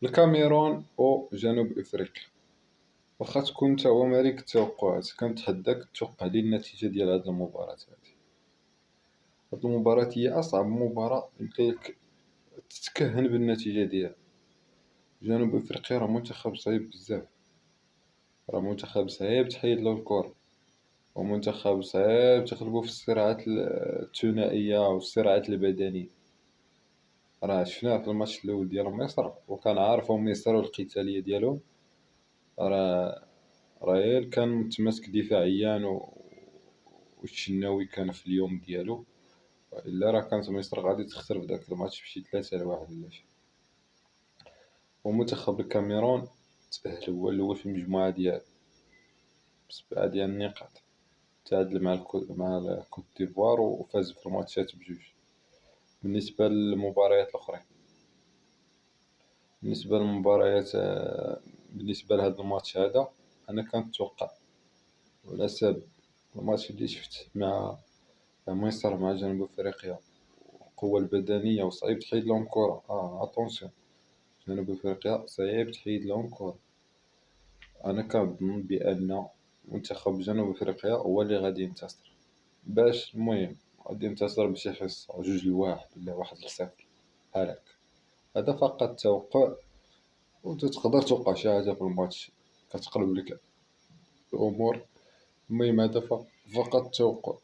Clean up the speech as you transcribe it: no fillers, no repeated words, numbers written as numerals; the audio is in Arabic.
الكاميرون أو جنوب أفريقيا. واخا تكون نتاوما مالك التوقعات، كنتحداك توقع لي النتيجة ديال هاد المباراة هادي. هاد المباراة هي أصعب مباراة يمكنلك تتكهن بالنتيجة ديالها. جنوب أفريقيا راه منتخب صعيب بزاف، راه منتخب صعيب تحيدلو الكرة، ومنتخب صعيب تغلبو في الصراعات الثنائية والصراعات البدنية. راه شفناه في الماتش الأول ديال مصر، وكنعرفو مصر والقتالية ديالهم. راه غير كان متماسك دفاعيا والشناوي كان في اليوم ديالو، والا راه كانت مصر غادي تخسر في داك الماتش بشي 3-1 ولا شي. ومنتخب الكاميرون تأهل هو الأول في المجموعة ديالو ب7 ديال النقاط، تعادل مع الكوت ديفوار وفاز في الماتشات بجوج. بالنسبة للمباريات الأخرين، بالنسبة للمباريات بالنسبة لهذا الماتش هذا، أنا كنتوقع على حساب الماتش اللي شفت مع مصر مع جنوب أفريقيا، القوة البدنية وصعيب تحيد لهم كرة. أتونسيون، جنوب أفريقيا صعيب تحيد لهم كرة. أنا كنظن بأن منتخب جنوب أفريقيا هو اللي غادي ينتصر، باش المهم غادي ينتصر بشي حصة 2-1 ولا 1-0 بحال هاك. هذا فقط توقع، وتقدر توقع شي حاجة في الماتش كتقلب لك الأمور. المهم هذا فقط توقع.